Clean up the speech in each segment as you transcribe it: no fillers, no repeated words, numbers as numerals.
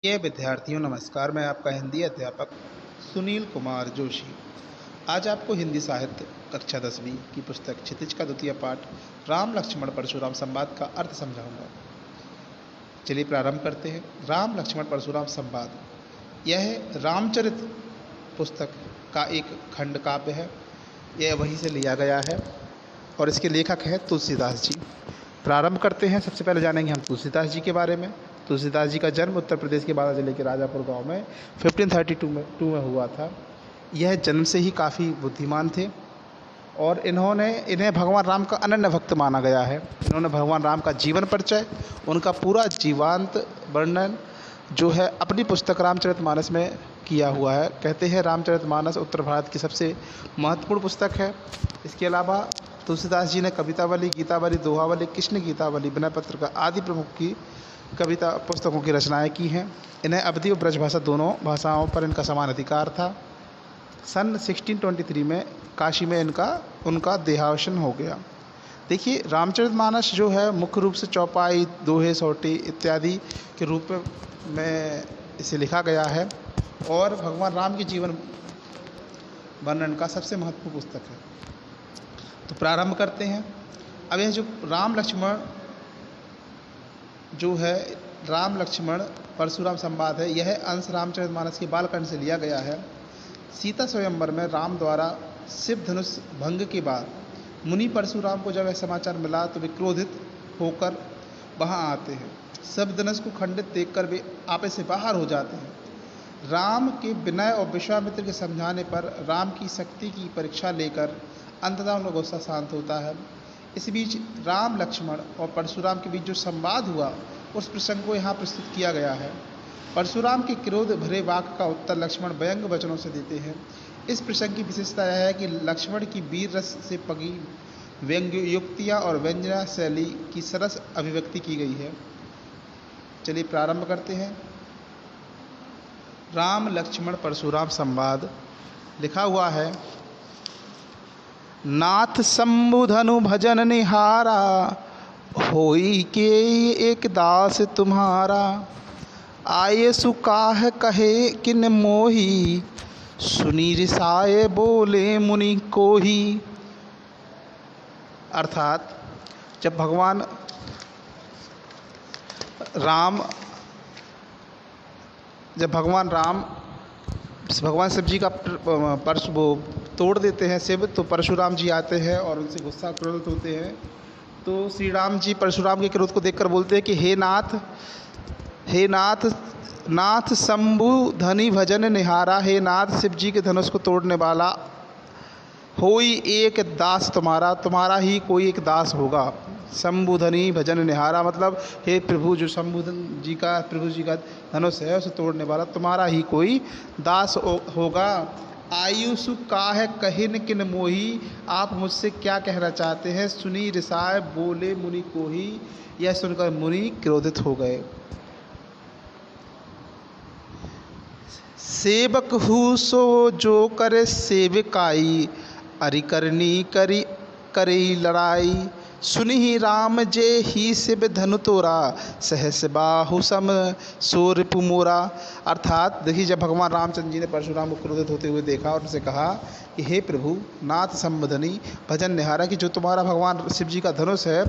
प्रिय विद्यार्थियों नमस्कार। मैं आपका हिंदी अध्यापक सुनील कुमार जोशी आज आपको हिंदी साहित्य कक्षा 10वीं की पुस्तक क्षितिज का द्वितीय पाठ राम लक्ष्मण परशुराम संवाद का अर्थ समझाऊंगा। चलिए प्रारंभ करते हैं। राम लक्ष्मण परशुराम संवाद यह रामचरित पुस्तक का एक खंड काव्य है। यह वहीं से लिया गया है और इसके लेखक हैं तुलसीदास जी। प्रारंभ करते हैं। सबसे पहले जानेंगे हम तुलसीदास जी के बारे में। तुलसीदास जी का जन्म उत्तर प्रदेश के बांदा जिले के राजापुर गांव में 1532 में हुआ था। यह जन्म से ही काफ़ी बुद्धिमान थे और इन्हें भगवान राम का अनन्य भक्त माना गया है। इन्होंने भगवान राम का जीवन परिचय, उनका पूरा जीवांत वर्णन जो है अपनी पुस्तक रामचरितमानस में किया हुआ है। कहते हैं रामचरितमानस उत्तर भारत की सबसे महत्वपूर्ण पुस्तक है। इसके अलावा तुलसीदास जी ने कवितावली, गीतावली, दोहावली, कृष्ण गीतावली, विनय पत्रिका आदि प्रमुख की कविता पुस्तकों की रचनाएं की हैं। इन्हें अवधी और ब्रजभाषा दोनों भाषाओं पर इनका समान अधिकार था। सन 1623 में काशी में उनका देहावसान हो गया। देखिए रामचरितमानस जो है मुख्य रूप से चौपाई, दोहे, सोटी इत्यादि के रूप में इसे लिखा गया है और भगवान राम के जीवन वर्णन का सबसे महत्वपूर्ण पुस्तक है। तो प्रारंभ करते हैं। अब यह जो राम लक्ष्मण परशुराम संवाद है, यह अंश रामचरितमानस के बालकांड से लिया गया है। सीता स्वयंवर में राम द्वारा शिव धनुष भंग के बाद मुनि परशुराम को जब यह समाचार मिला तो वे क्रोधित होकर वहां आते हैं। शिव धनुष को खंडित देखकर वे आपे से बाहर हो जाते हैं। राम के विनय और विश्वामित्र के समझाने पर राम की शक्ति की परीक्षा लेकर अंततः उनका गुस्सा शांत होता है। इस बीच राम, लक्ष्मण और परशुराम के बीच जो संवाद हुआ उस प्रसंग को यहाँ प्रस्तुत किया गया है। परशुराम के क्रोध भरे वाक्य का उत्तर लक्ष्मण व्यंग वचनों से देते हैं। इस प्रसंग की विशेषता यह है कि लक्ष्मण की वीर रस से पगी व्यंग्य युक्तियाँ और व्यंजना शैली की सरस अभिव्यक्ति की गई है। चलिए प्रारंभ करते हैं। राम लक्ष्मण परशुराम संवाद लिखा हुआ है। नाथ शंभुधनु भजन निहारा, होई के एक दास तुम्हारा। आये सुकाह कहे किन मोही, सुनी रिसाए बोले मुनि कोही। अर्थात जब भगवान राम भगवान शिव जी का वो तोड़ देते हैं शिव, तो परशुराम जी आते हैं और उनसे गुस्सा क्रोधित होते हैं। तो श्री राम जी परशुराम के क्रोध को देखकर बोलते हैं कि हे नाथ शंभु धनी भजन निहारा। हे नाथ, शिव जी के धनुष को तोड़ने वाला, होई एक दास तुम्हारा ही कोई एक दास होगा। शंभुधनी भजन निहारा मतलब हे प्रभु, जो प्रभु जी का धनुष है उसे तोड़ने वाला तुम्हारा ही कोई दास होगा। आयुषु काह कहिन किन मोही, आप मुझसे क्या कहना चाहते हैं। सुनी रिसाए बोले मुनि कोही, यह सुनकर मुनि क्रोधित हो गए। सेवक हूँ सो जो करे सेविकाई, अरि करनी करी लड़ाई। सुनि ही राम जे ही शिव धनु तोरा, सहस बाहु सम सो रिपु मोरा। अर्थात देखिए जब भगवान रामचंद्र जी ने परशुराम को क्रोधित होते हुए देखा और उनसे कहा कि हे प्रभु, नाथ शंभुधनी भजन निहारा, कि जो तुम्हारा भगवान शिव जी का धनुष है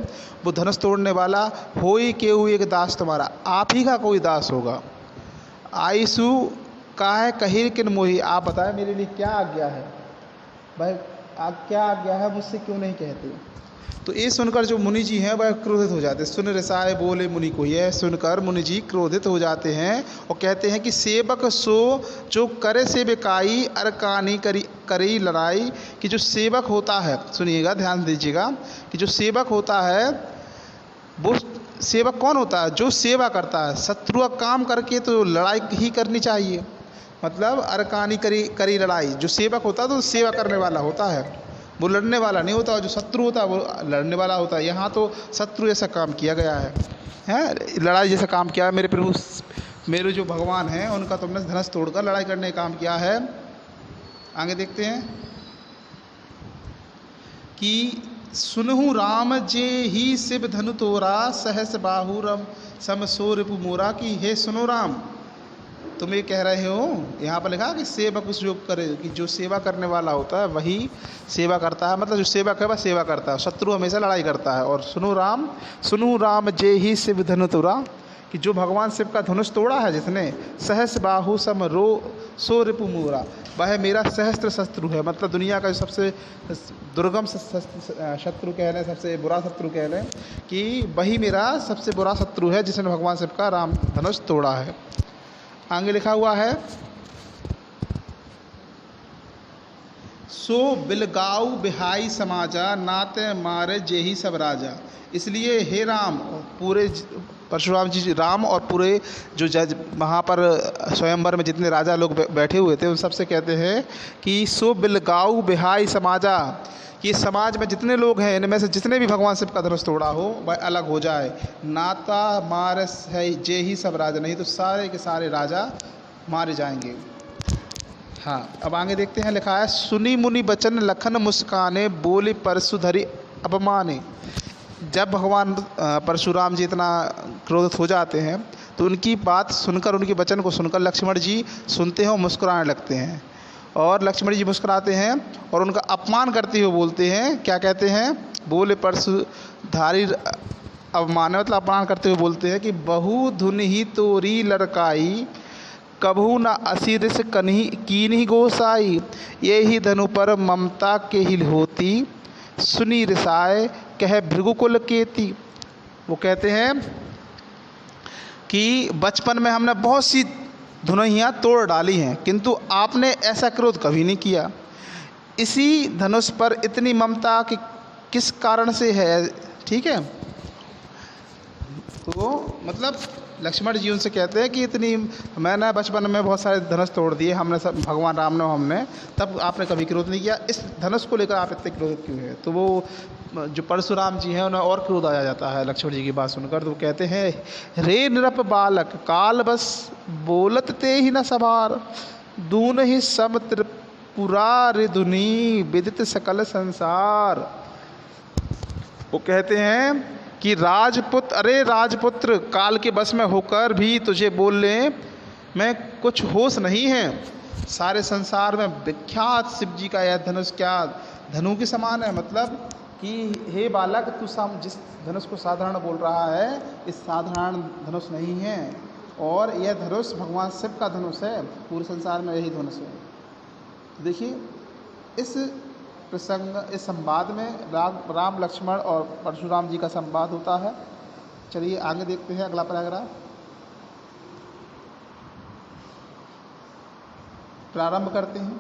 वो धनुष तोड़ने वाला, होई केहू एक दास तुम्हारा, आप ही का कोई दास होगा। आईसु काहे कहिर किन मोही, आप बताएं मेरे लिए क्या आज्ञा है। भाई आप क्या आज्ञा है, मुझसे क्यों नहीं कहते। तो ये सुनकर जो मुनि जी हैं वह क्रोधित हो जाते हैं। सुन रिसाए बोले मुनि को, यह सुनकर मुनि जी क्रोधित हो जाते हैं और कहते हैं कि सेवक सो जो करे सेविकाई, अरकानी करी लड़ाई। कि जो सेवक होता है, सुनिएगा ध्यान दीजिएगा, कि जो सेवक होता है वो सेवक कौन होता है, जो सेवा करता है। शत्रु का काम करके तो लड़ाई ही करनी चाहिए। मतलब अरकानी करी लड़ाई, जो सेवक होता है तो सेवा करने वाला होता है, वो लड़ने वाला नहीं होता। जो शत्रु होता है वो लड़ने वाला होता है। यहाँ तो शत्रु जैसा काम किया गया है लड़ाई जैसा काम किया है। मेरे प्रभु, मेरे जो भगवान हैं उनका तुमने धनुष तोड़कर लड़ाई करने का काम किया है। आगे देखते हैं कि सुनहु राम जे ही शिव धनु तोरा, सहस बाहु रम सम सो रिपु मोरा। कि हे सुनो राम, तुम ये कह रहे हो, यहाँ पर लिखा कि सेवक उस जो करे, कि जो सेवा करने वाला होता है वही सेवा करता है, मतलब जो सेवक है वह सेवा करता है, शत्रु हमेशा लड़ाई करता है। और सुनु राम जे ही शिव धनु तुरा, कि जो भगवान शिव का धनुष तोड़ा है जिसने, सहस बाहु सम रो सो रिपु मूरा, वह मेरा सहस्त्र शत्रु है। मतलब दुनिया का जो सबसे दुर्गम शत्रु कह लें, सबसे बुरा शत्रु कह लें, कि वही मेरा सबसे बुरा शत्रु है जिसने भगवान शिव का राम धनुष तोड़ा है। आगे लिखा हुआ है, सो बिलगाऊ बिहाई समाजा, नाते मारे जेही सब राजा। इसलिए हे राम, पूरे परशुराम जी राम और पूरे जो जज वहाँ पर स्वयंवर में जितने राजा लोग बैठे हुए थे उन सबसे कहते हैं कि सो बिलगाऊ बिहाई समाजा, कि समाज में जितने लोग हैं इनमें से जितने भी भगवान शिव का धनुष तोड़ा हो वह अलग हो जाए। नाता मारस है जे ही सब राजा, नहीं तो सारे के सारे राजा मारे जाएंगे। हाँ, अब आगे देखते हैं, लिखा है, सुनी मुनि बचन लखन मुस्काने, बोले परशुधरी अपमाने। जब भगवान परशुराम जी इतना क्रोधित हो जाते हैं तो उनकी बात सुनकर, उनके वचन को सुनकर लक्ष्मण जी सुनते हैं और मुस्कुराने लगते हैं। और लक्ष्मण जी मुस्कुराते हैं और उनका अपमान करते हुए बोलते हैं, क्या कहते हैं, बोले परशुधारी अवमान, मतलब अपमान करते हुए बोलते हैं कि बहु धुन ही तोरी लड़काई, कभू न असिर से कन्ही कीन्ही गोसाई, ये ही धनु पर ममता के ही होती, सुनी रिसाए कह भृगुकुल केती। वो कहते हैं कि बचपन में हमने बहुत सी धुनैयाँ तोड़ डाली हैं, किंतु आपने ऐसा क्रोध कभी नहीं किया। इसी धनुष पर इतनी ममता कि किस कारण से है, ठीक है। तो मतलब लक्ष्मण जी उनसे कहते हैं कि इतनी, मैंने बचपन में बहुत सारे धनुष तोड़ दिए हमने, सब भगवान राम ने, हमने, तब आपने कभी क्रोध नहीं किया, इस धनुष को लेकर आप इतने क्रोधित क्यों है। तो वो जो परशुराम जी हैं उन्हें और क्रोध आ जाता है लक्ष्मण जी की बात सुनकर। तो वो कहते हैं, रे निरप बालक काल बस बोलत ते ही न सवार, दून ही सम त्रिपुरा रिधुनी विदित सकल संसार। वो कहते हैं कि राजपुत्र, अरे राजपुत्र, काल के बस में होकर भी तुझे बोलने में कुछ होश नहीं है। सारे संसार में विख्यात शिव जी का यह धनुष क्या धनु के समान है। मतलब कि हे बालक, तू जिस धनुष को साधारण बोल रहा है, इस साधारण धनुष नहीं है, और यह धनुष भगवान शिव का धनुष है, पूरे संसार में यही धनुष है। तो देखिए, इस प्रसंग, इस संवाद में राम लक्ष्मण और परशुराम जी का संवाद होता है। चलिए आगे देखते हैं अगला पैराग्राफ। प्रारंभ करते हैं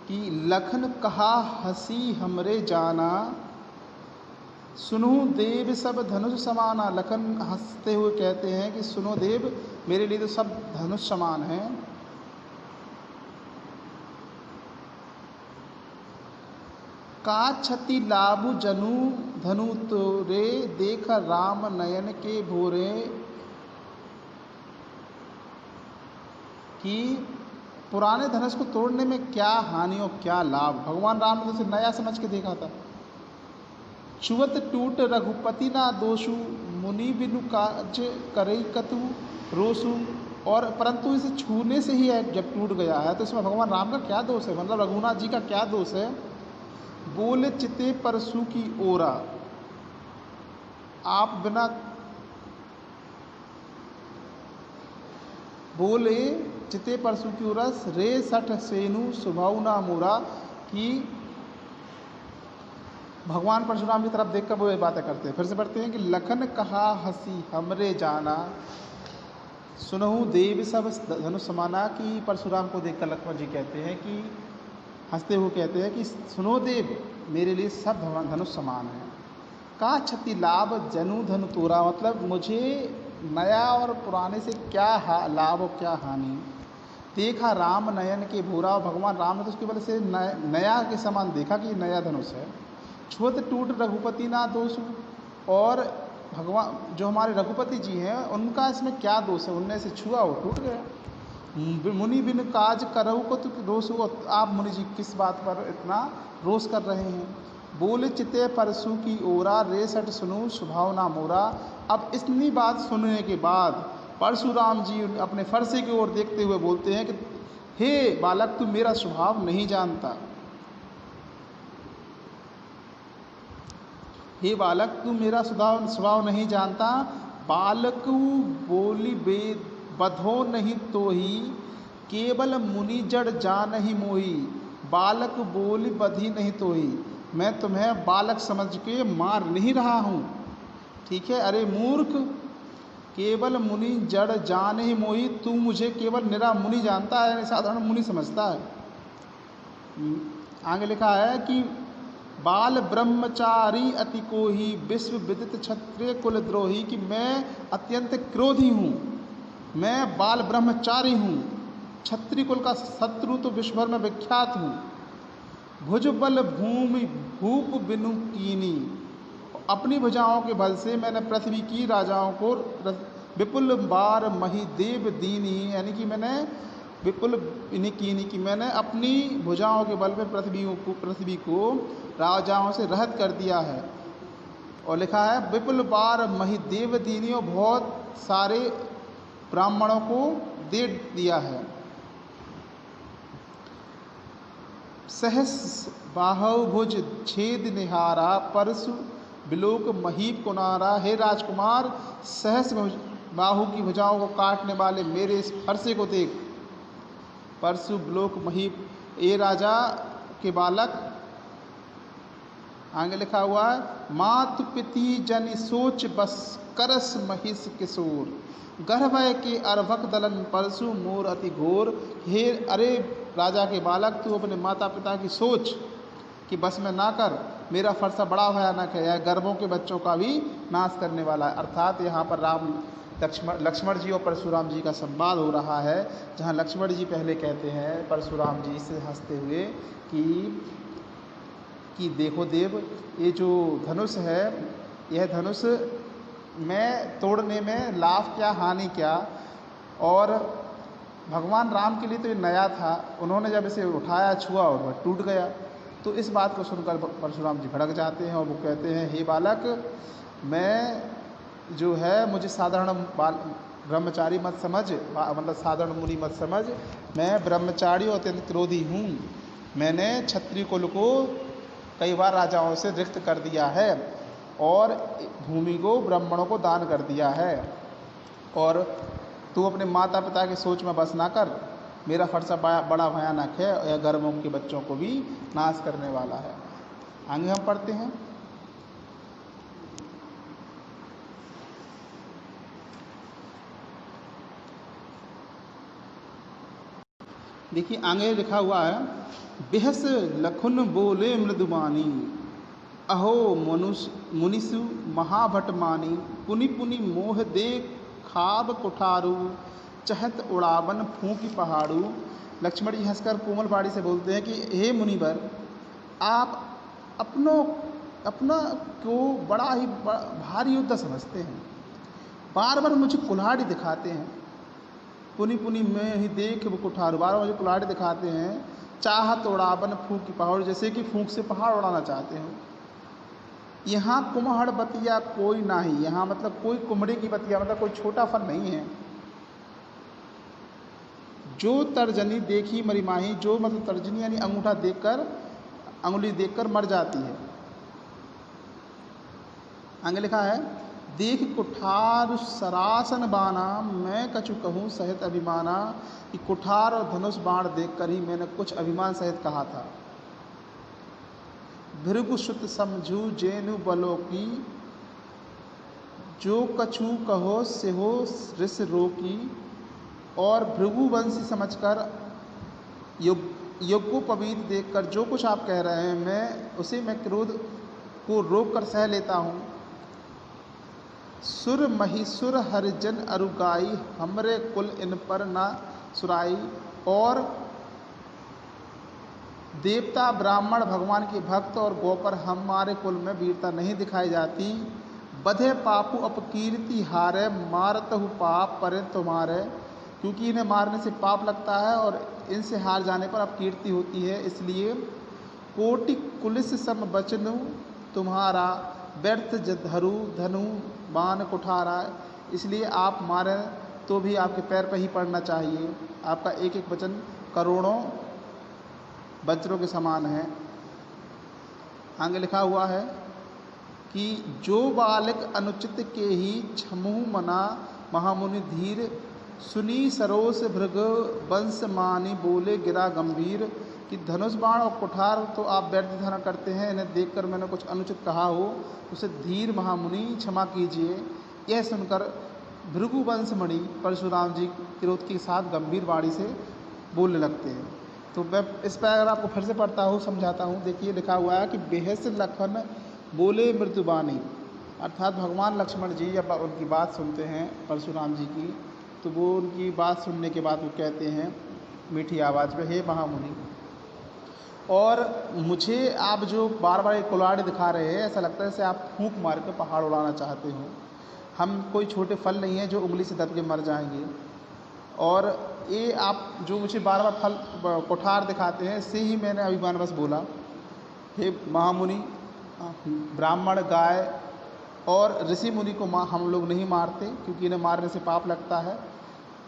कि लखन कहा हंसी हमरे जाना, सुनो देव सब धनुष समाना। लखन हंसते हुए कहते हैं कि सुनो देव, मेरे लिए तो सब धनुष समान हैं। का क्षति लाभु जनु धनु तोरे, देख राम नयन के भोरे। कि पुराने धनुष को तोड़ने में क्या हानि और क्या लाभ, भगवान राम ने तो उसे नया समझ के देखा था। छुअत टूट रघुपति ना दोषु, मुनि बिनु काज करई कतु रोसु। और परंतु इसे छूने से ही जब टूट गया है तो इसमें भगवान राम का क्या दोष है, मतलब रघुनाथ जी का क्या दोष है। बोले चिते परसु की ओरा, आप बिना, बोले चिते परसु की ओरा, रे सठ सेनु सुभाऊ ना मोरा। कि भगवान परशुराम की तरफ देखकर वो ये बातें करते हैं। फिर से पढ़ते हैं कि लखन कहा हंसी हमरे जाना, सुनहु देव सब धनुष समाना। कि परशुराम को देखकर लक्ष्मण जी कहते हैं कि हंसते हुए कहते हैं कि सुनो देव, मेरे लिए सब धनुष समान है। का क्षति लाभ जनु धनु तोरा, मतलब मुझे नया और पुराने से क्या लाभ और क्या हानि। देखा राम नयन के भूरा, भगवान राम ने तो उसकी वजह से नया के समान देखा कि नया धनुष है। छुअत टूट रघुपति ना दोषु, और भगवान जो हमारे रघुपति जी हैं उनका इसमें क्या दोष है, उनने से छुआ वो टूट गया। मुनि बिन काज करहु को तो रोष हो, आप मुनि जी किस बात पर इतना रोष कर रहे हैं। बोले चिते परसु की ओरा, रे सट सुनु स्वभाव ना मोरा। अब इतनी बात सुनने के बाद परशुराम जी अपने फरसे की ओर देखते हुए बोलते हैं कि हे बालक, तू मेरा स्वभाव नहीं जानता। हे बालक, तू मेरा स्वभाव नहीं जानता। बालक बोली वेद बधो नहीं तो ही, केवल मुनि जड़ जान ही मोही। बालक बोली बधी नहीं तो ही, मैं तुम्हें बालक समझ के मार नहीं रहा हूँ, ठीक है। अरे मूर्ख, केवल मुनि जड़ जान ही मोही, तू मुझे केवल निरा मुनि जानता है, साधारण मुनि समझता है। आगे लिखा है कि बाल ब्रह्मचारी अति को ही, विश्व विदित क्षत्रिय कुलद्रोही, कि मैं अत्यंत क्रोधी हूँ, मैं बाल ब्रह्मचारी हूँ, क्षत्रिय कुल का शत्रु तो विश्व भर में विख्यात हूँ। भुज बल भूमि भूप बिनु कीनी, अपनी भुजाओं के बल से मैंने पृथ्वी की राजाओं को विपुल बार मही देव दीनी, यानी कि मैंने विपुल कीनी की मैंने अपनी भुजाओं के बल पे पृथ्वी को राजाओं से रहित कर दिया है। और लिखा है विपुल बार मही देव दीनी, और बहुत सारे ब्राह्मणों को दे दिया है। सहस बाहुभुज छेद निहारा, परशु बिलोक महीप कुनारा। हे राजकुमार, सहस बाहु की भुजाओं को काटने वाले मेरे इस फरसे को देख। परशु बिलोक महीप, ए राजा के बालक। आगे लिखा हुआ है मातु पिति जनि सोच बस, करस महिष किशोर। गर्भय के अर्भक दलन परशु मोर अति घोर। हे अरे राजा के बालक, तू अपने माता पिता की सोच कि बस में ना कर, मेरा फरसा बड़ा भयानक है, यह गर्भों के बच्चों का भी नाश करने वाला है। अर्थात यहाँ पर लक्ष्मण जी और परशुराम जी का संवाद हो रहा है, जहाँ लक्ष्मण जी पहले कहते हैं परशुराम जी से हंसते हुए कि देखो देव, ये जो धनुष है, यह धनुष मैं तोड़ने में लाभ क्या हानि क्या, और भगवान राम के लिए तो ये नया था, उन्होंने जब इसे उठाया छुआ और वह टूट गया। तो इस बात को सुनकर परशुराम जी भड़क जाते हैं और वो कहते हैं हे बालक, मैं जो है मुझे साधारण ब्रह्मचारी मत समझ, मतलब साधारण मुनि मत समझ, मैं ब्रह्मचारी और अत्यंत क्रोधी हूँ। मैंने क्षत्रिय कुल को कई बार राजाओं से रिक्त कर दिया है और भूमि को ब्राह्मणों को दान कर दिया है, और तू अपने माता पिता की सोच में बस ना कर, मेरा फरसा बड़ा भयानक है, यह गर्भों के बच्चों को भी नाश करने वाला है। आगे हम पढ़ते हैं। देखिए आगे लिखा हुआ है बेहस लखुन बोले मृदुबानी, अहो मुनिसु महाभट मानी। पुनि पुनि मोह दे खाब कुठारू, चहत उड़ावन फूंकी पहाड़ू। लक्ष्मण जी हंसकर कोमल बाड़ी से बोलते हैं कि हे मुनिवर, आप अपना को बड़ा ही भारी योद्धा समझते हैं, बार बार मुझे कुल्हाड़ी दिखाते हैं। पुनि पुनि में ही देख वो कुठारू, बार बार मुझे कुल्हाड़ी दिखाते हैं। चाहत उड़ावन फूंकी पहाड़, जैसे कि फूंक से पहाड़ उड़ाना चाहते हैं। यहाँ कुम्हड़ बतिया कोई नाही, यहाँ मतलब कोई कुम्हड़े की बतिया मतलब कोई छोटा फल नहीं है। जो तर्जनी देखी मरी माही, जो मतलब तर्जनी यानी अंगूठा देखकर, अंगुली देखकर मर जाती है। आगे लिखा है देख कुठार सरासन बाना, मैं कछु कहूँ सहित अभिमाना। कि कुठार और धनुष बाण देखकर ही मैंने कुछ अभिमान सहित कहा था। भृगु सुत समझू जेनु बलो की, जो कछु कहो सेहो रिस रोकी। और भृगुवंशी समझकर यज्ञोपवीत देखकर जो कुछ आप कह रहे हैं मैं क्रोध को रोक कर सह लेता हूँ। सुर महिसुर हरिजन अरुगाई, हमरे कुल इन पर ना सुराई। और देवता ब्राह्मण भगवान के भक्त और गोपर हमारे कुल में वीरता नहीं दिखाई जाती। बधे पापु अपकीर्ति हारे, मारत हु पाप परे तुम्हारे। क्योंकि इन्हें मारने से पाप लगता है और इनसे हार जाने पर अपकीर्ति होती है, इसलिए कोटि कुलिस सम बचनु तुम्हारा, व्यर्थ धरु धनु बाण कुठारा। इसलिए आप मारे तो भी आपके पैर पर ही पड़ना चाहिए। आपका एक एक वचन करोड़ों वज्रों के समान है। आगे लिखा हुआ है कि जो बालक अनुचित के ही छमुह मना महामुनि धीर, सुनी सरोस भृग वंश मानी बोले गिरा गंभीर। कि धनुष बाण और कुठार तो आप व्यर्थ धारण करते हैं, इन्हें देखकर मैंने कुछ अनुचित कहा हो उसे धीर महामुनि क्षमा कीजिए। यह सुनकर भृगु वंशमणि परशुराम जी क्रोध के साथ गंभीर वाणी से बोलने लगते हैं। तो मैं इस पैराग्राफ को फिर से पढ़ता हूँ, समझाता हूँ। देखिए लिखा हुआ है कि बेहस लखन बोले मृत्युबानी, अर्थात भगवान लक्ष्मण जी जब उनकी बात सुनते हैं परशुराम जी की, तो वो उनकी बात सुनने के बाद वो कहते हैं मीठी आवाज़ में, हे महामुनि, और मुझे आप जो बार बार एक कुल्हाड़ी दिखा रहे हैं, ऐसा लगता है जैसे आप फूंक मार कर पहाड़ उड़ाना चाहते हो। हम कोई छोटे फल नहीं हैं जो उंगली से दब के मर जाएंगे। और ये आप जो मुझे बार बार फल कुठार दिखाते हैं, इससे ही मैंने अभिमान बस बोला। हे महामुनि, ब्राह्मण, गाय और ऋषि मुनि को हम लोग नहीं मारते, क्योंकि इन्हें मारने से पाप लगता है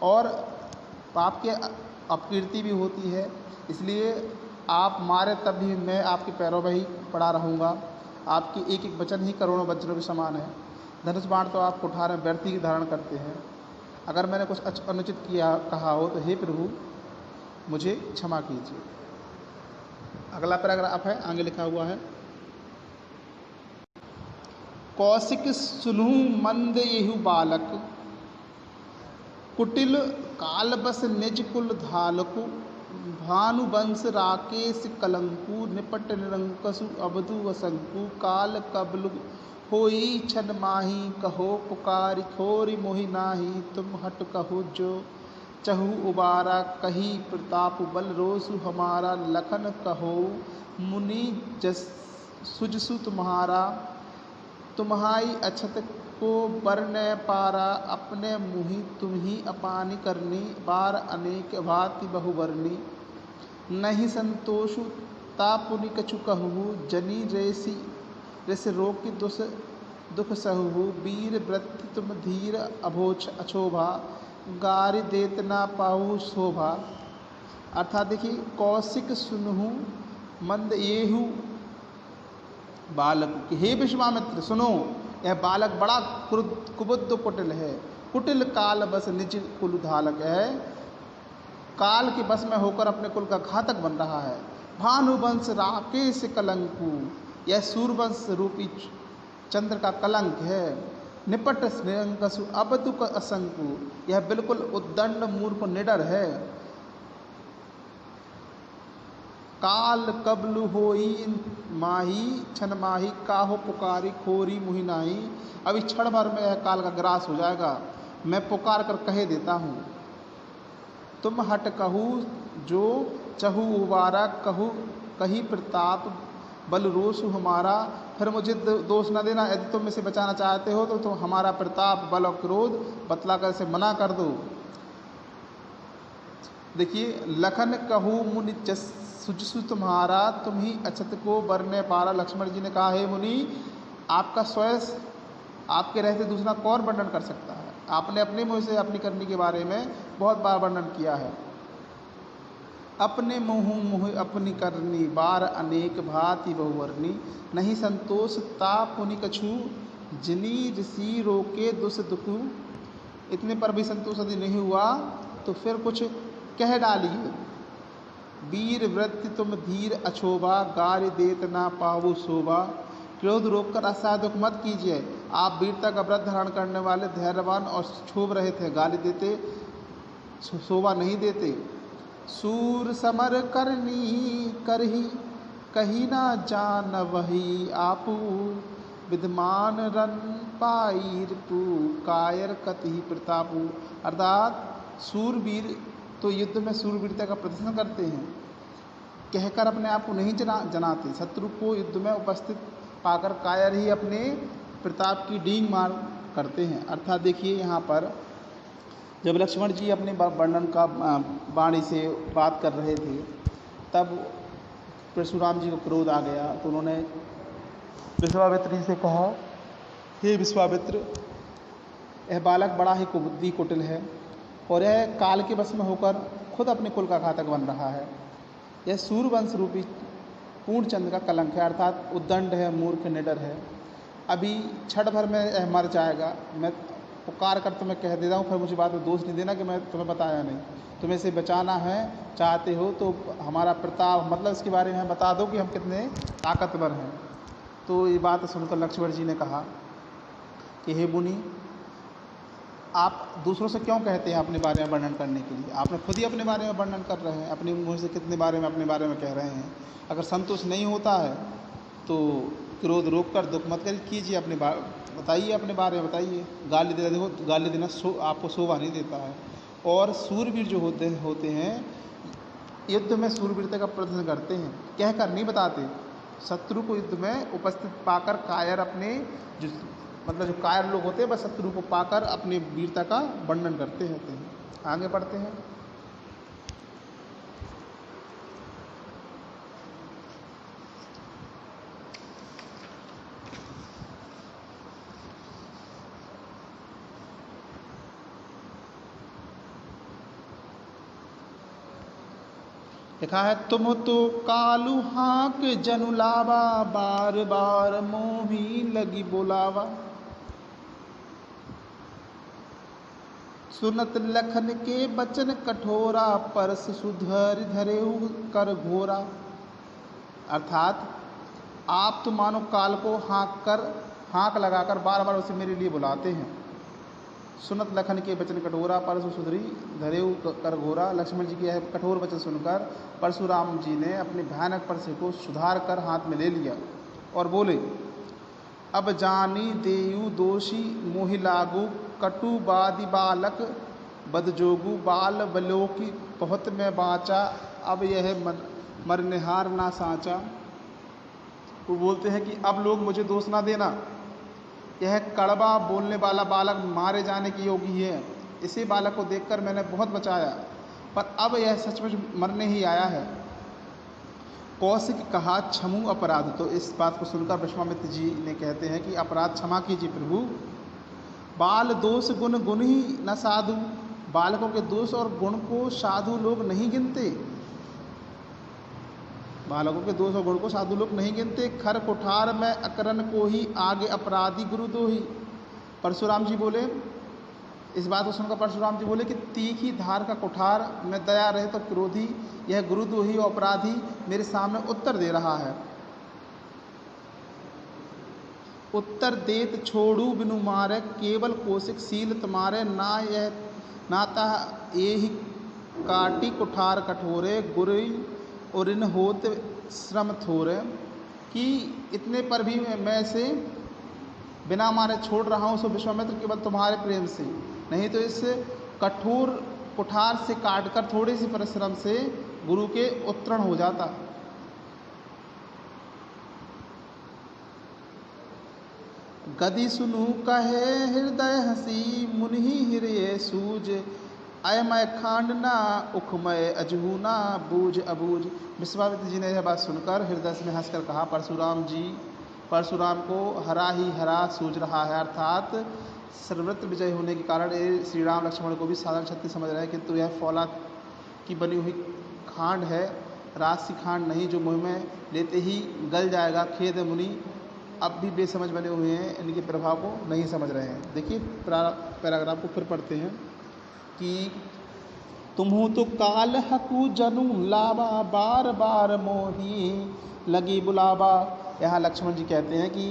और पाप की अपकीर्ति भी होती है। इसलिए आप मारे तब भी मैं आपके पैरों में ही पड़ा रहूँगा। आपके एक एक वचन ही करोड़ों वज्रों के समान है। धनुष बाण तो आप कुठार में व्यर्थ ही धारण करते हैं। अगर मैंने कुछ अनुचित किया कहा हो तो हे प्रभु मुझे क्षमा कीजिए। अगला पैराग्राफ है, आगे लिखा हुआ है, कौशिक सुनु मंद येहु बालक, कुटिल काल बस निज कुल धालकु, भानुवंश राकेश कलंकु, निपट निरंकसु अवधु वसंकु, काल कबल होई छन माही, कहो पुकारी खोरी मोहि नाही, तुम हट कहो जो चहु उबारा, कही प्रताप बल रोसु हमारा, लखन कहो मुनि जस सुजसु तुम्हारा, तुम्हारी अछत को बरन पारा, अपने मुहि तुम ही अपानी करनी, बार अनेक भांति बहुवर्णी, नहीं संतोषु तापुनि कछु कहु, जनी रेसी रिस रोकि दुख सहु, वीर वृत्ति तुम धीर अभोच अछोभा, गारि देत ना पाहु शोभा। अर्थात देखिए, कौशिक सुनहु मंद येहु बालक, हे विश्वामित्र सुनो, यह बालक बड़ा कुबुद्ध कुटिल है। कुटिल काल बस निज कुल धालक है, काल के बस में होकर अपने कुल का घातक बन रहा है। भानुवंश राकेश कलंकु, यह सूर्यवंश रूपी चंद्र का कलंक है। निपट निरंकसु अबदुक असंकु, यह बिल्कुल उद्दंड मूर्ख निडर है। काल कबलु होई माही छन माही, काहो पुकारी खोरी मुहि नाही, अभी क्षण भर में यह काल का ग्रास हो जाएगा, मैं पुकार कर कहे देता हूँ। तुम हट कहू जो चहु उबारा, कहू कही प्रताप बल रोसु हमारा, फिर मुझे दोष न देना। यदि तुम इसे बचाना चाहते हो तो तुम हमारा प्रताप बल और क्रोध बतला कर इसे मना कर दो। देखिए, लखन कहू मुनि जस सुजसु तुम्हारा, तुम ही अछत को बरने पारा। लक्ष्मण जी ने कहा, हे मुनि, आपका स्वयं आपके रहते दूसरा कौन वर्णन कर सकता है। आपने अपने मुँह से अपनी करनी के बारे में बहुत बार वर्णन किया है। अपने मुँह अपनी करनी, बार अनेक भांति बहुवर्णी, नहीं संतोष तापुनि कछु, जिनी ऋषि रोके दुस दुखु। इतने पर भी संतोष यदि नहीं हुआ तो फिर कुछ कह डालिए। वीर वृत्ति तुम धीर अछोभा, गारि देत ना पावु शोभा। क्रोध रोककर असहाय दुख मत कीजिए। आप वीरता का व्रत धारण करने वाले धैर्यवान और क्षोभ रहे थे, गाली देते शोभा नहीं देते। सूर समर करनी करही, कही ना जान वही आपू, विद्यमान रन पाई रिपु, कायर कति प्रतापु। अर्थात सूरवीर तो युद्ध में सूरवीरता का प्रदर्शन करते हैं, कहकर अपने आप को नहीं जनाते। शत्रु को युद्ध में उपस्थित पाकर कायर ही अपने प्रताप की डींग मार करते हैं। अर्थात देखिए, यहाँ पर जब लक्ष्मण जी अपने वर्णन का वाणी से बात कर रहे थे, तब परशुराम जी को क्रोध आ गया, तो उन्होंने विश्वामित्र जी से कहा, हे विश्वामित्र, यह बालक बड़ा ही कुबुद्धि कुटिल है, और यह काल के वश में होकर खुद अपने कुल का घातक बन रहा है। यह सूर्यवंश रूपी पूर्णचंद्र का कलंक है, अर्थात उद्दंड है, मूर्ख, निडर है। अभी क्षण भर में यह मर जाएगा। मैं पुकार कर तुम्हें कह देता हूँ, फिर मुझे बाद में दोष नहीं देना कि मैं तुम्हें बताया नहीं। तुम्हें से बचाना है चाहते हो तो हमारा प्रताप, मतलब इसके बारे में बता दो कि हम कितने ताकतवर हैं। तो ये बात सुनकर लक्ष्मण जी ने कहा कि हे मुनि, आप दूसरों से क्यों कहते हैं अपने बारे में वर्णन करने के लिए? आपने खुद ही अपने बारे में वर्णन कर रहे हैं, अपने मुँह से कितने बारे में अपने बारे में कह रहे हैं। अगर संतोष नहीं होता है तो क्रोध रोक कर दुख मत कर कीजिए, अपने बताइए, अपने बारे में बताइए। गाली देना, देखो गाली देना आपको शोभा नहीं देता है। और सूरवीर जो होते हैं युद्ध में सूरवीरता का प्रदर्शन करते हैं, कहकर नहीं बताते। शत्रु को युद्ध में उपस्थित पाकर कायर अपने जो कायर लोग होते हैं बस शत्रु को पाकर अपनी वीरता का वर्णन करते हैं। आगे बढ़ते हैं। लिखा है, तुम तो कालू हाँक जनु लावा, बार बार मोही लगी बोलावा। सुनत लखन के बचन कठोरा, परस सुधर धरेऊ कर घोरा। अर्थात आप तो मानो काल को हाँक लगाकर बार बार उसे मेरे लिए बुलाते हैं। सुनत लखन के वचन कठोरा, परसु सुधरी धरेऊ कर घोरा। लक्ष्मण जी के यह कठोर वचन सुनकर परशुराम जी ने अपने भयानक परसे को सुधार कर हाथ में ले लिया और बोले, अब जानी देयु दोषी मोहि लागू, कटु बादि बालक बदजोगु, बाल बलोकी बहुत में बाचा, अब यह मरनिहार ना साचा। वो बोलते हैं कि अब लोग मुझे दोष ना देना, यह कड़वा बोलने वाला बालक मारे जाने की योगी है। इसी बालक को देखकर मैंने बहुत बचाया, पर अब यह सचमुच मरने ही आया है। कौशिक कहा, क्षमु अपराध। तो इस बात को सुनकर विश्वामित्र जी ने कहते हैं कि अपराध क्षमा कीजिए प्रभु। बाल दोष गुण गुण ही न साधु, बालकों के दोष और गुण को साधु लोग नहीं गिनते। बालकों के दोष और गुण को साधु लोग नहीं गिनते। खर कुठार में अकरन को ही, आगे अपराधी गुरु दो ही। परशुराम जी बोले, इस बात को सुनकर परशुराम जी बोले कि तीखी धार का कुठार में दया रहे तो क्रोधी, यह गुरुद्रोही और अपराधी मेरे सामने उत्तर दे रहा है। उत्तर देत छोड़ू बिनु मारे, केवल कौशिक सील तुम्हारे, ना यह नाता ये ही काटी कुठार कठोरे, गुरु और इन होत श्रम थोरे। कि इतने पर भी मैं इसे बिना मारे छोड़ रहा हूँ, सो विश्वामित्र केवल तुम्हारे प्रेम से, नहीं तो इस कठोर कुठार से काटकर थोड़े से परिश्रम से गुरु के उत्तरण हो जाता। गदी सुनु कहे हृदय हसी, मुनि हृदय सूज, अयमय खांडना उखमय अजहूना, बूझ अबूझ। विश्वामित्र जी ने यह बात सुनकर हृदय में हंसकर कहा, परशुराम को हरा ही हरा सूझ रहा है। अर्थात सर्वत्र विजय होने के कारण ये श्री राम लक्ष्मण को भी साधारण क्षत्रिय समझ रहे हैं, किंतु यह फौलाद की बनी हुई खांड है, राशि खांड नहीं, जो मुँह में लेते ही गल जाएगा। खेद मुनि अब भी बेसमझ बने हुए हैं, इनके प्रभाव को नहीं समझ रहे हैं। देखिए पैराग्राफ को फिर पढ़ते हैं कि तुम्हू तो काल हकू जनु लावा, बार बार मोही लगी बुलावा। यहाँ लक्ष्मण जी कहते हैं कि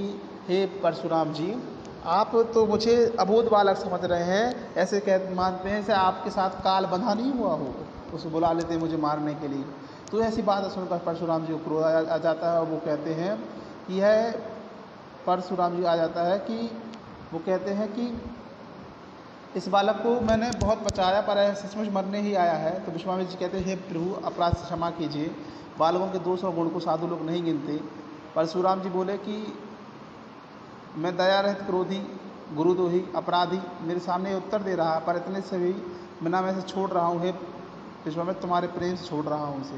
हे परशुराम जी, आप तो मुझे अबोध बालक समझ रहे हैं, ऐसे मानते हैं जैसे आपके साथ काल बंधा नहीं हुआ हो, उसे बुला लेते हैं मुझे मारने के लिए। तो ऐसी बात सुनकर परशुराम जी को क्रोध आ जाता है और वो कहते हैं कि यह परशुराम जी आ जाता है कि वो कहते हैं कि इस बालक को मैंने बहुत बचाया पर सचमुच मरने ही आया है। तो विश्वामित्र जी कहते हैं, हे प्रभु अपराध से क्षमा कीजिए, बालकों के दोष और गुण को साधु लोग नहीं गिनते। परशुराम जी बोले कि मैं दया रहित क्रोधी गुरुद्रोही अपराधी मेरे सामने उत्तर दे रहा, पर इतने से भी बिना मैं से छोड़ रहा हूँ। हे विश्वामित्र, तुम्हारे प्रेम से छोड़ रहा हूँ उसे।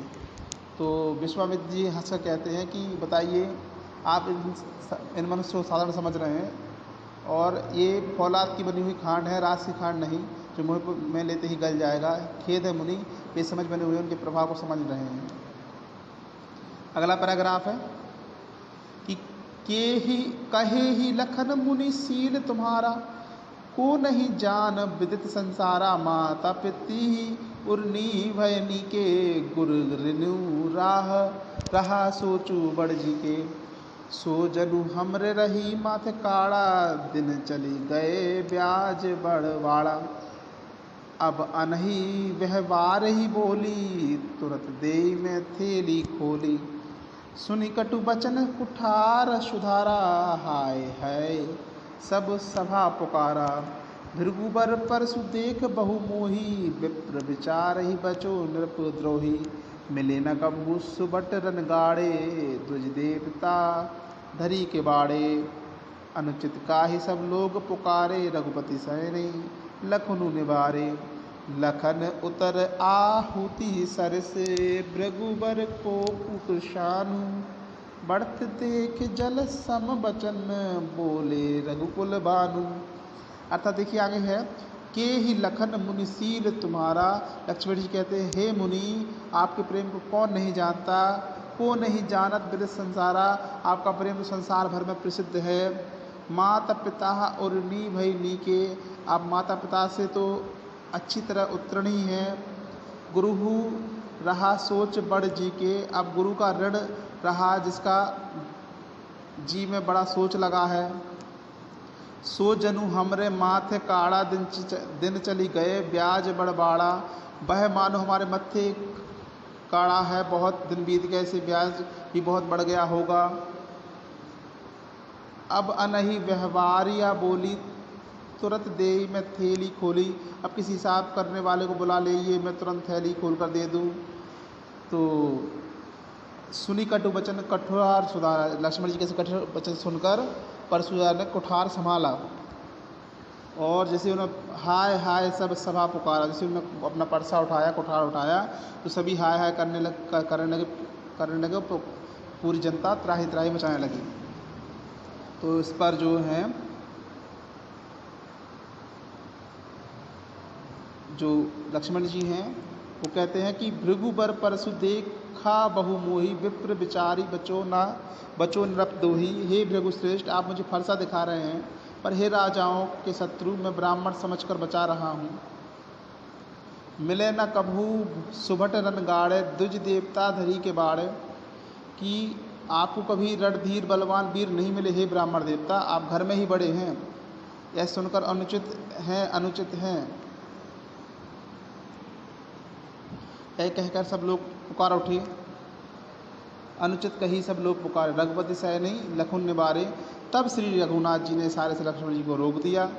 तो विश्वामित्र जी हंसकर कहते हैं कि बताइए, आप इन मनुष्य को साधारण समझ रहे हैं, और ये फौलाद की बनी हुई खांड है, रास की खांड नहीं, जो मुँह में लेते ही गल जाएगा। खेद है मुनि, बेसमझ बने हुए उनके प्रभाव को समझ रहे हैं। अगला पैराग्राफ है कि के ही कहे ही लखन मुनि सील तुम्हारा, को नहीं जान विदित संसारा। माता पिती ही उर्नी भयनी के, गुर रिनु राह रहा सोचू बड़ जी के। सो जनु हमरे रही माथे काड़ा, दिन चली गए ब्याज बड़वाड़ा। अब अनही व्यवहार ही बोली, तुरत देई में थेली खोली। सुनी कटु बचन कुठार सुधारा, हाय है सब सभा पुकारा। भृगुबर परसु देख बहु मोही, विप्र विचार ही बचो नृप द्रोही। मिले न कबू सुबट रन गाड़े, द्विज देवता धरी के बाड़े। अनुचित काहि सब लोग पुकारे, रघुपति सैनी लखनु निवारे। लखन उतर आहुति सर से, भृगुबर को कुशानु। बढ़त देख जल सम बचन, बोले रघुकुल बानु। अर्थात देखिए आगे है, के ही लखन मुनिशील तुम्हारा। लक्ष्मण जी कहते हैं, हे मुनि, आपके प्रेम को कौन नहीं जानता। को नहीं जानत विदित संसारा, आपका प्रेम तो संसार भर में प्रसिद्ध है। माता पिता और नी भई नी के, आप माता पिता से तो अच्छी तरह उत्तरणी हैं। गुरुहु रहा सोच बड़ जी के, अब गुरु का ऋण रहा जिसका जी में बड़ा सोच लगा है। सो जनु हमरे माथे काड़ा, दिन चली गए ब्याज बड़बाड़ा। वह मानो हमारे मत्थे काड़ा है, बहुत दिन बीत गए, से ब्याज भी बहुत बढ़ गया होगा। अब अनही व्यवहारिया बोली, तुरंत देई मैं थैली खोली। अब किसी हिसाब करने वाले को बुला ले, मैं तुरंत थैली खोल कर दे दूँ। तो सुनी कटु वचन कठोर सुधारा। लक्ष्मण जी कैसे कठोर वचन सुनकर परशुराम ने कुठार संभाला, और जैसे उन्होंने हाय हाय सब सभा पुकारा। जैसे उन्होंने अपना परसा उठाया, कुठार उठाया, तो सभी हाय हाय करने लगे। पूरी जनता त्राही त्राही मचाने लगी। तो इस पर जो है, जो लक्ष्मण जी हैं वो कहते हैं कि भृगुबर परसु देखा बहु मोही, विप्र विचारी बचो नृप दोही। हे भृगुश्रेष्ठ, आप मुझे फरसा दिखा रहे हैं, पर हे राजाओं के शत्रु, मैं ब्राह्मण समझकर बचा रहा हूँ। मिले न कभू सुभट रन गाड़े, द्विज देवता धरी के बाड़े। कि आपको कभी रणधीर बलवान वीर नहीं मिले हे ब्राह्मण देवता, आप घर में ही बड़े हैं। यह सुनकर अनुचित हैं यह कहकर सब लोग पुकार उठे। अनुचित कही सब लोग पुकारे, रघुपति सैनी लखन निवारे। तब श्री रघुनाथ जी ने सारे से लक्ष्मण जी को रोक दिया।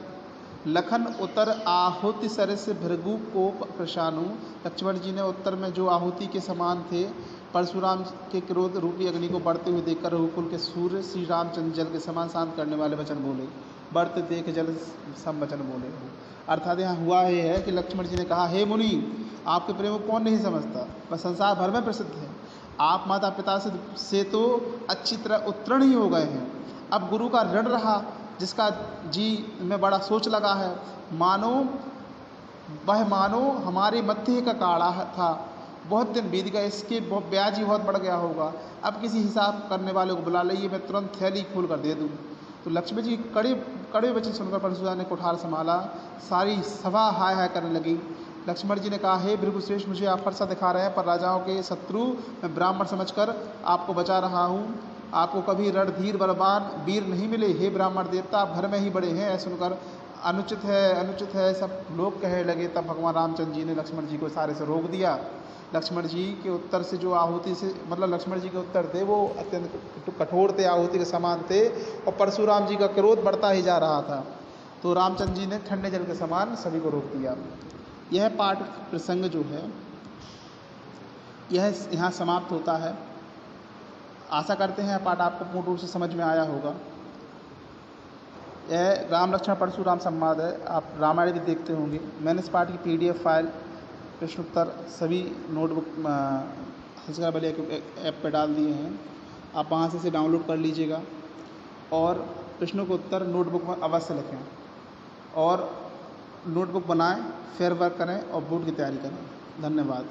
लखन उत्तर आहुति सर से भृगु को प्रशानु। लक्ष्मण जी ने उत्तर में जो आहुति के समान थे, परशुराम के क्रोध रूपी अग्नि को बढ़ते हुए देखकर रघुकुल के सूर्य श्री रामचंद्र जल के समान शांत करने वाले वचन बोले। बढ़ते देख जल सम वचन बोले। अर्थात यहाँ हुआ ये है कि लक्ष्मण जी ने कहा, हे मुनि, आपके प्रेम को कौन नहीं समझता, वह संसार भर में प्रसिद्ध है। आप माता पिता से तो अच्छी तरह उत्तीर्ण ही हो गए हैं। अब गुरु का ऋण रहा जिसका जी में बड़ा सोच लगा है। मानो हमारे मत्थे का काड़ा था, बहुत दिन बीत गए, इसके ब्याज ही बहुत बढ़ गया होगा। अब किसी हिसाब करने वाले को बुला लाइए, मैं तुरंत थैली खोल कर दे दूँ। तो लक्ष्मण जी कड़े वचन सुनकर परशुराम ने कुठार संभाला। सारी सभा हाय हाय करने लगी। लक्ष्मण जी ने कहा, हे भृगुश्रेष्ठ, मुझे आप फरसा दिखा रहे हैं, पर राजाओं के शत्रु मैं ब्राह्मण समझकर आपको बचा रहा हूँ। आपको कभी रणधीर बलवान वीर नहीं मिले हे ब्राह्मण देवता, आप घर में ही बड़े हैं। ऐसा सुनकर अनुचित है सब लोग कहने लगे। तब भगवान रामचंद्र जी ने लक्ष्मण जी को सारे से रोक दिया। लक्ष्मण जी के उत्तर से जो आहुति से लक्ष्मण जी के उत्तर थे वो अत्यंत कठोर थे, आहुति के समान थे, और परशुराम जी का क्रोध बढ़ता ही जा रहा था। तो रामचंद्र जी ने ठंडे जल के समान सभी को रोक दिया। यह पाठ प्रसंग जो है यह यहाँ समाप्त होता है। आशा करते हैं पाठ आपको पूर्ण रूप से समझ में आया होगा। यह राम लक्ष्मण परशुराम संवाद है। आप रामायण भी देखते होंगे। मैंने इस पाठ की PDF फाइल, प्रश्न उत्तर सभी नोटबुक हंसकर बलिया के ऐप पर डाल दिए हैं। आप वहाँ से इसे डाउनलोड कर लीजिएगा। और प्रश्नों के उत्तर नोटबुक में अवश्य लिखें और नोटबुक बनाएं, फिर वर्क करें और बोर्ड की तैयारी करें। धन्यवाद।